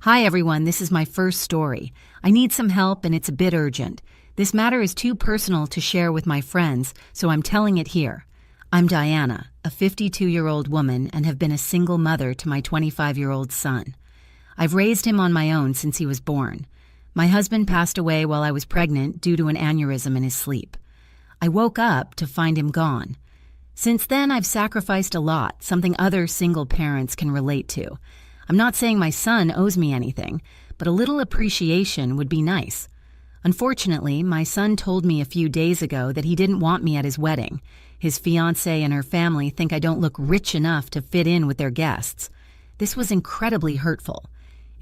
Hi everyone, this is my first story. I need some help and it's a bit urgent. This matter is too personal to share with my friends, so I'm telling it here. I'm Diana, a 52-year-old woman, and have been a single mother to my 25-year-old son. I've raised him on my own since he was born. My husband passed away while I was pregnant due to an aneurysm in his sleep. I woke up to find him gone. Since then, I've sacrificed a lot, something other single parents can relate to. I'm not saying my son owes me anything, but a little appreciation would be nice. Unfortunately, my son told me a few days ago that he didn't want me at his wedding. His fiancé and her family think I don't look rich enough to fit in with their guests. This was incredibly hurtful.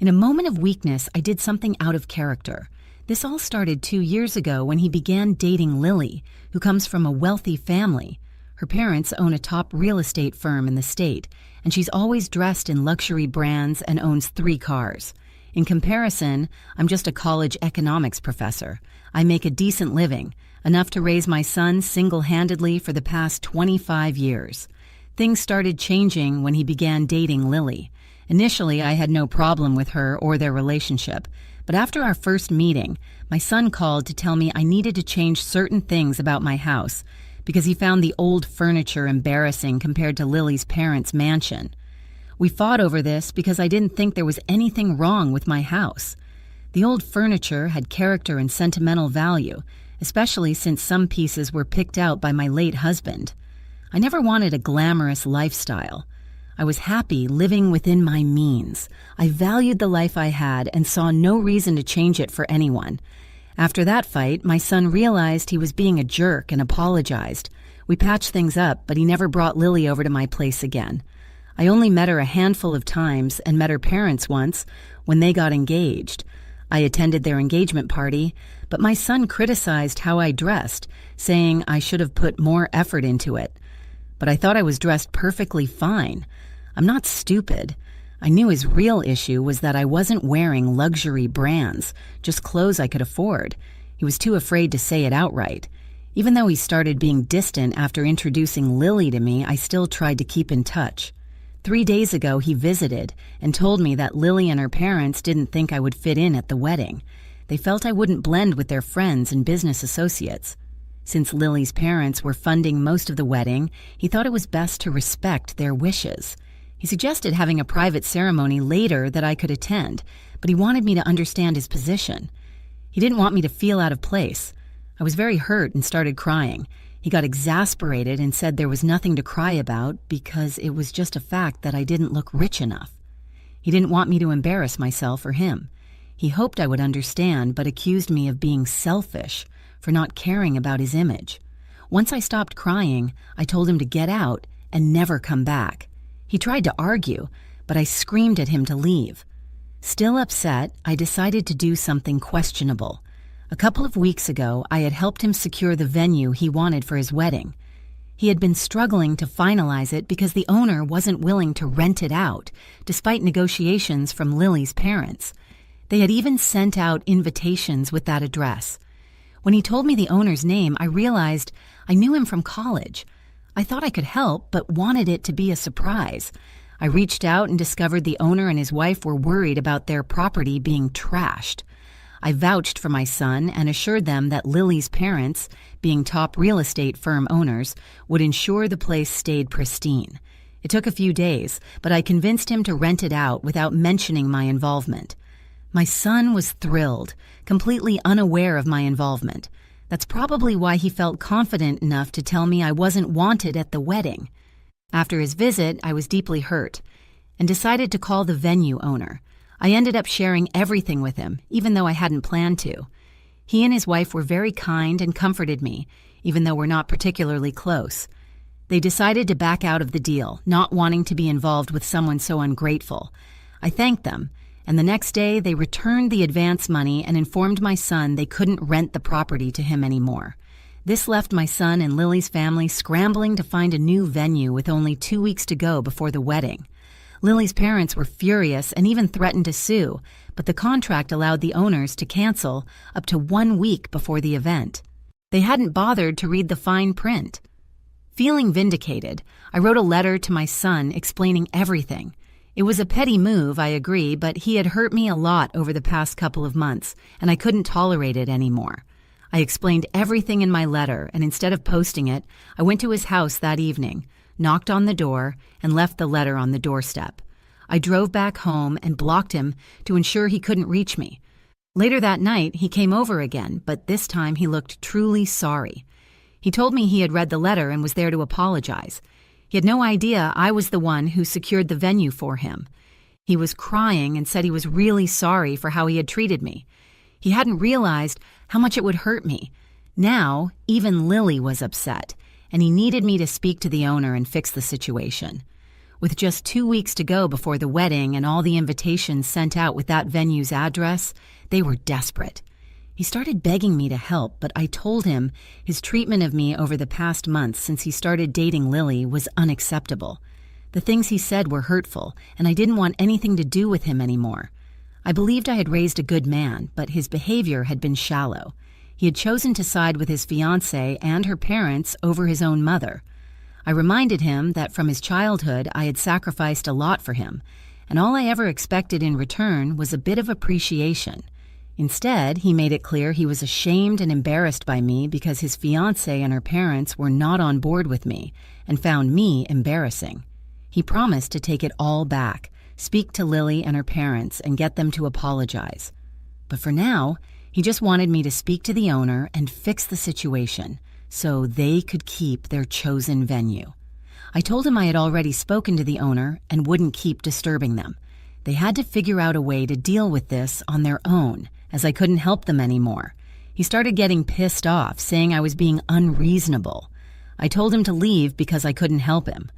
In a moment of weakness, I did something out of character. This all started 2 years ago when he began dating Lily, who comes from a wealthy family. Her parents own a top real estate firm in the state, and she's always dressed in luxury brands and owns 3 cars. In comparison, I'm just a college economics professor. I make a decent living, enough to raise my son single-handedly for the past 25 years. Things started changing when he began dating Lily. Initially, I had no problem with her or their relationship, but after our first meeting, my son called to tell me I needed to change certain things about my house because he found the old furniture embarrassing compared to Lily's parents' mansion. We fought over this because I didn't think there was anything wrong with my house. The old furniture had character and sentimental value, especially since some pieces were picked out by my late husband. I never wanted a glamorous lifestyle. I was happy living within my means. I valued the life I had and saw no reason to change it for anyone. After that fight, my son realized he was being a jerk and apologized. We patched things up, but he never brought Lily over to my place again. I only met her a handful of times and met her parents once when they got engaged. I attended their engagement party, but my son criticized how I dressed, saying I should have put more effort into it. But I thought I was dressed perfectly fine. I'm not stupid. I knew his real issue was that I wasn't wearing luxury brands, just clothes I could afford. He was too afraid to say it outright. Even though he started being distant after introducing Lily to me, I still tried to keep in touch. 3 days ago, he visited and told me that Lily and her parents didn't think I would fit in at the wedding. They felt I wouldn't blend with their friends and business associates. Since Lily's parents were funding most of the wedding, he thought it was best to respect their wishes. He suggested having a private ceremony later that I could attend, but he wanted me to understand his position. He didn't want me to feel out of place. I was very hurt and started crying. He got exasperated and said there was nothing to cry about because it was just a fact that I didn't look rich enough. He didn't want me to embarrass myself or him. He hoped I would understand, but accused me of being selfish for not caring about his image. Once I stopped crying, I told him to get out and never come back. He tried to argue, but I screamed at him to leave. Still upset, I decided to do something questionable. A couple of weeks ago, I had helped him secure the venue he wanted for his wedding. He had been struggling to finalize it because the owner wasn't willing to rent it out, despite negotiations from Lily's parents. They had even sent out invitations with that address. When he told me the owner's name, I realized I knew him from college. I thought I could help, but wanted it to be a surprise. I reached out and discovered the owner and his wife were worried about their property being trashed. I vouched for my son and assured them that Lily's parents, being top real estate firm owners, would ensure the place stayed pristine. It took a few days, but I convinced him to rent it out without mentioning my involvement. My son was thrilled, completely unaware of my involvement. That's probably why he felt confident enough to tell me I wasn't wanted at the wedding. After his visit, I was deeply hurt and decided to call the venue owner. I ended up sharing everything with him, even though I hadn't planned to. He and his wife were very kind and comforted me, even though we're not particularly close. They decided to back out of the deal, not wanting to be involved with someone so ungrateful. I thanked them, and the next day they returned the advance money and informed my son they couldn't rent the property to him anymore. This left my son and Lily's family scrambling to find a new venue with only 2 weeks to go before the wedding. Lily's parents were furious and even threatened to sue, but the contract allowed the owners to cancel up to 1 week before the event. They hadn't bothered to read the fine print. Feeling vindicated, I wrote a letter to my son explaining everything. It was a petty move, I agree, but he had hurt me a lot over the past couple of months, and I couldn't tolerate it anymore. I explained everything in my letter, and instead of posting it, I went to his house that evening, knocked on the door, and left the letter on the doorstep. I drove back home and blocked him to ensure he couldn't reach me. Later that night, he came over again, but this time he looked truly sorry. He told me he had read the letter and was there to apologize. He had no idea I was the one who secured the venue for him. He was crying and said he was really sorry for how he had treated me. He hadn't realized how much it would hurt me. Now, even Lily was upset, and he needed me to speak to the owner and fix the situation. With just 2 weeks to go before the wedding and all the invitations sent out with that venue's address, they were desperate. He started begging me to help, but I told him his treatment of me over the past months since he started dating Lily was unacceptable. The things he said were hurtful, and I didn't want anything to do with him anymore. I believed I had raised a good man, but his behavior had been shallow. He had chosen to side with his fiancée and her parents over his own mother. I reminded him that from his childhood I had sacrificed a lot for him, and all I ever expected in return was a bit of appreciation. Instead, he made it clear he was ashamed and embarrassed by me because his fiancée and her parents were not on board with me and found me embarrassing. He promised to take it all back, speak to Lily and her parents, and get them to apologize. But for now, he just wanted me to speak to the owner and fix the situation so they could keep their chosen venue. I told him I had already spoken to the owner and wouldn't keep disturbing them. They had to figure out a way to deal with this on their own, as I couldn't help them anymore. He started getting pissed off, saying I was being unreasonable. I told him to leave because I couldn't help him.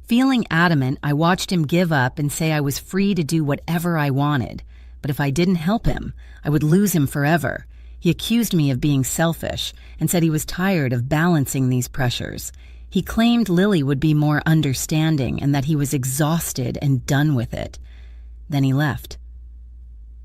Feeling adamant, I watched him give up and say I was free to do whatever I wanted. But if I didn't help him, I would lose him forever. He accused me of being selfish and said he was tired of balancing these pressures. He claimed Lily would be more understanding and that he was exhausted and done with it. Then he left.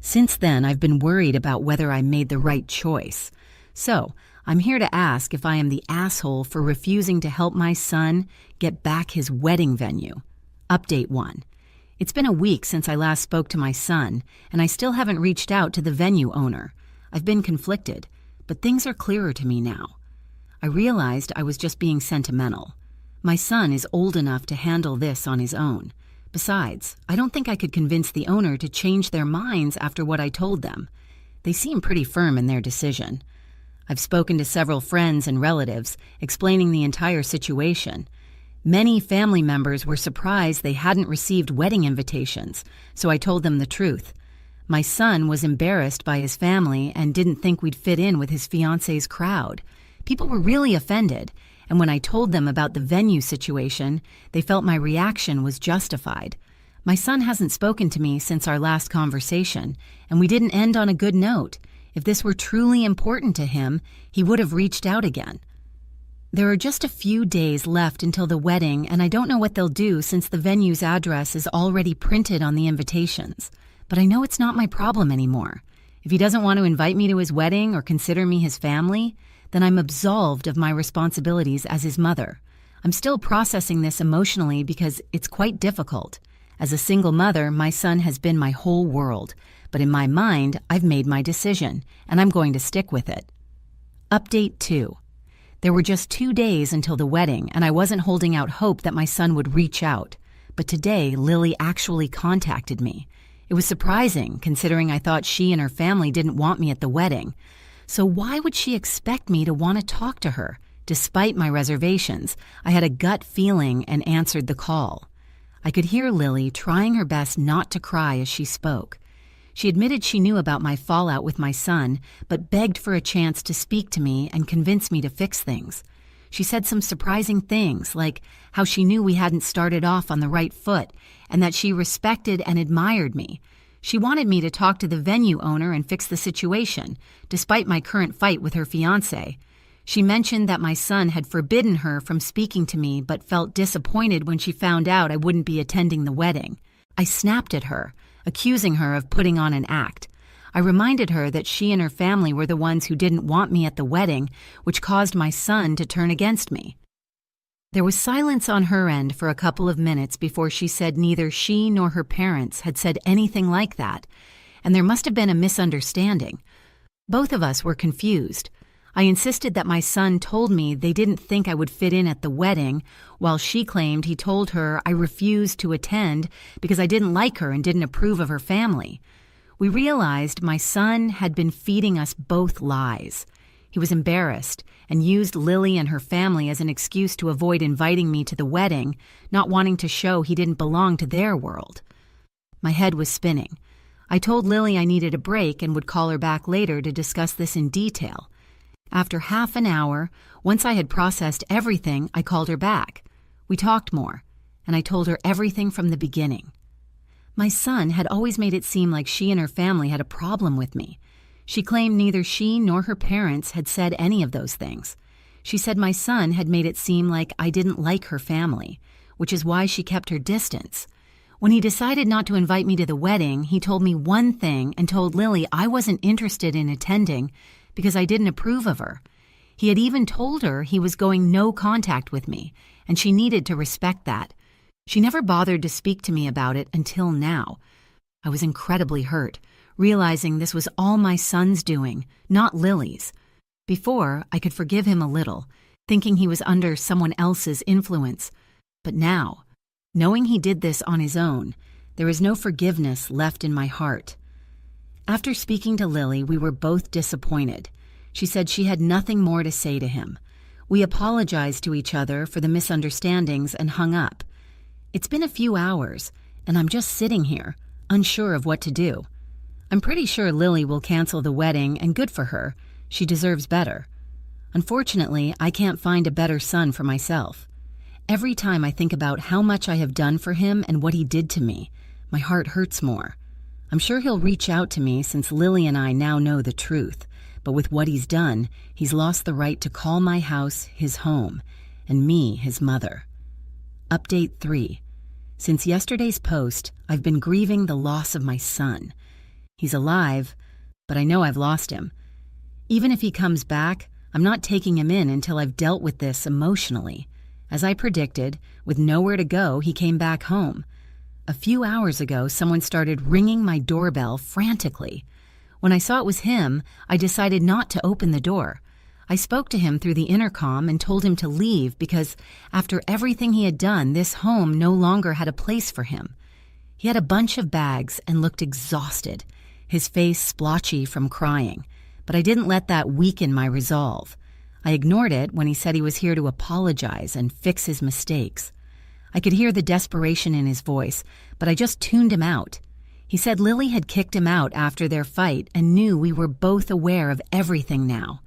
Since then, I've been worried about whether I made the right choice. So, I'm here to ask if I am the asshole for refusing to help my son get back his wedding venue. Update 1. It's been a week since I last spoke to my son, and I still haven't reached out to the venue owner. I've been conflicted, but things are clearer to me now. I realized I was just being sentimental. My son is old enough to handle this on his own. Besides, I don't think I could convince the owner to change their minds after what I told them. They seem pretty firm in their decision. I've spoken to several friends and relatives, explaining the entire situation. Many family members were surprised they hadn't received wedding invitations, so I told them the truth. My son was embarrassed by his family and didn't think we'd fit in with his fiancé's crowd. People were really offended, and when I told them about the venue situation, they felt my reaction was justified. My son hasn't spoken to me since our last conversation, and we didn't end on a good note. If this were truly important to him, he would have reached out again. There are just a few days left until the wedding, and I don't know what they'll do since the venue's address is already printed on the invitations. But I know it's not my problem anymore. If he doesn't want to invite me to his wedding or consider me his family, then I'm absolved of my responsibilities as his mother. I'm still processing this emotionally because it's quite difficult. As a single mother, my son has been my whole world, but in my mind, I've made my decision, and I'm going to stick with it. Update 2. There were just 2 days until the wedding, and I wasn't holding out hope that my son would reach out. But today, Lily actually contacted me. It was surprising, considering I thought she and her family didn't want me at the wedding. So why would she expect me to want to talk to her? Despite my reservations, I had a gut feeling and answered the call. I could hear Lily trying her best not to cry as she spoke. She admitted she knew about my fallout with my son, but begged for a chance to speak to me and convince me to fix things. She said some surprising things, like how she knew we hadn't started off on the right foot and that she respected and admired me. She wanted me to talk to the venue owner and fix the situation, despite my current fight with her fiancé. She mentioned that my son had forbidden her from speaking to me but felt disappointed when she found out I wouldn't be attending the wedding. I snapped at her, accusing her of putting on an act. I reminded her that she and her family were the ones who didn't want me at the wedding, which caused my son to turn against me. There was silence on her end for a couple of minutes before she said neither she nor her parents had said anything like that, and there must have been a misunderstanding. Both of us were confused. I insisted that my son told me they didn't think I would fit in at the wedding, while she claimed he told her I refused to attend because I didn't like her and didn't approve of her family. We realized my son had been feeding us both lies. He was embarrassed and used Lily and her family as an excuse to avoid inviting me to the wedding, not wanting to show he didn't belong to their world. My head was spinning. I told Lily I needed a break and would call her back later to discuss this in detail. After half an hour, once I had processed everything, I called her back. We talked more, and I told her everything from the beginning. My son had always made it seem like she and her family had a problem with me. She claimed neither she nor her parents had said any of those things. She said my son had made it seem like I didn't like her family, which is why she kept her distance. When he decided not to invite me to the wedding, he told me one thing and told Lily I wasn't interested in attending because I didn't approve of her. He had even told her he was going no contact with me, and she needed to respect that. She never bothered to speak to me about it until now. I was incredibly hurt, realizing this was all my son's doing, not Lily's. Before, I could forgive him a little, thinking he was under someone else's influence. But now, knowing he did this on his own, there is no forgiveness left in my heart. After speaking to Lily, we were both disappointed. She said she had nothing more to say to him. We apologized to each other for the misunderstandings and hung up. It's been a few hours, and I'm just sitting here, unsure of what to do. I'm pretty sure Lily will cancel the wedding, and good for her. She deserves better. Unfortunately, I can't find a better son for myself. Every time I think about how much I have done for him and what he did to me, my heart hurts more. I'm sure he'll reach out to me since Lily and I now know the truth, but with what he's done, he's lost the right to call my house his home, and me his mother. Update 3. Since yesterday's post, I've been grieving the loss of my son. He's alive, but I know I've lost him. Even if he comes back, I'm not taking him in until I've dealt with this emotionally. As I predicted, with nowhere to go, he came back home. A few hours ago, someone started ringing my doorbell frantically. When I saw it was him, I decided not to open the door. I spoke to him through the intercom and told him to leave because after everything he had done, this home no longer had a place for him. He had a bunch of bags and looked exhausted, his face splotchy from crying, but I didn't let that weaken my resolve. I ignored it when he said he was here to apologize and fix his mistakes. I could hear the desperation in his voice, but I just tuned him out. He said Lily had kicked him out after their fight and knew we were both aware of everything now.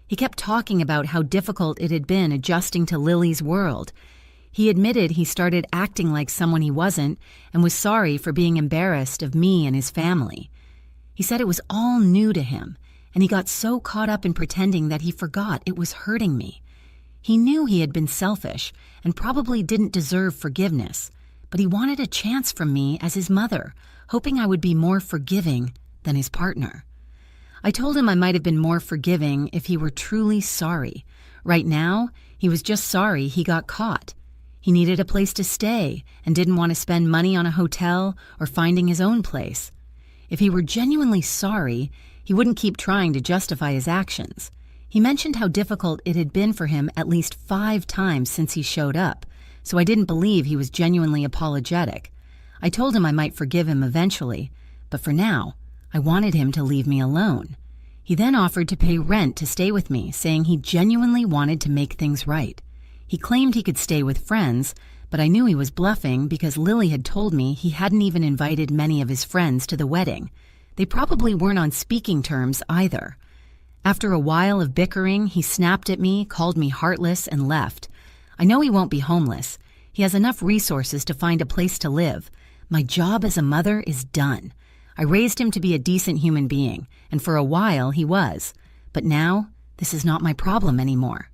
He kept talking about how difficult it had been adjusting to Lily's world. He admitted he started acting like someone he wasn't and was sorry for being embarrassed of me and his family. He said it was all new to him, and he got so caught up in pretending that he forgot it was hurting me. He knew he had been selfish and probably didn't deserve forgiveness, but he wanted a chance from me as his mother, hoping I would be more forgiving than his partner. I told him I might have been more forgiving if he were truly sorry. Right now, he was just sorry he got caught. He needed a place to stay and didn't want to spend money on a hotel or finding his own place. If he were genuinely sorry, he wouldn't keep trying to justify his actions. He mentioned how difficult it had been for him at least 5 times since he showed up, so I didn't believe he was genuinely apologetic. I told him I might forgive him eventually, but for now, I wanted him to leave me alone. He then offered to pay rent to stay with me, saying he genuinely wanted to make things right. He claimed he could stay with friends, but I knew he was bluffing because Lily had told me he hadn't even invited many of his friends to the wedding. They probably weren't on speaking terms either. After a while of bickering, he snapped at me, called me heartless, and left. I know he won't be homeless. He has enough resources to find a place to live. My job as a mother is done. I raised him to be a decent human being, and for a while he was. But now, this is not my problem anymore.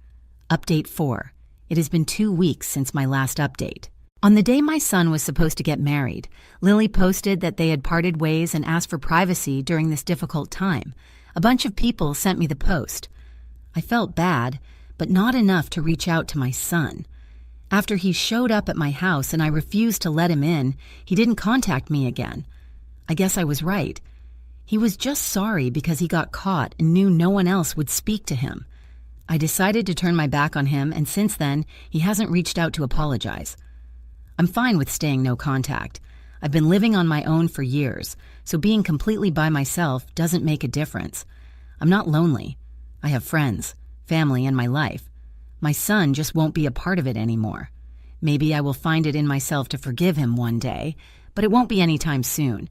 Update 4. It has been 2 weeks since my last update. On the day my son was supposed to get married, Lily posted that they had parted ways and asked for privacy during this difficult time. A bunch of people sent me the post. I felt bad, but not enough to reach out to my son. After he showed up at my house and I refused to let him in, he didn't contact me again. I guess I was right. He was just sorry because he got caught and knew no one else would speak to him. I decided to turn my back on him, and since then, he hasn't reached out to apologize. I'm fine with staying no contact. I've been living on my own for years, so being completely by myself doesn't make a difference. I'm not lonely. I have friends, family, and my life. My son just won't be a part of it anymore. Maybe I will find it in myself to forgive him one day, but it won't be anytime soon.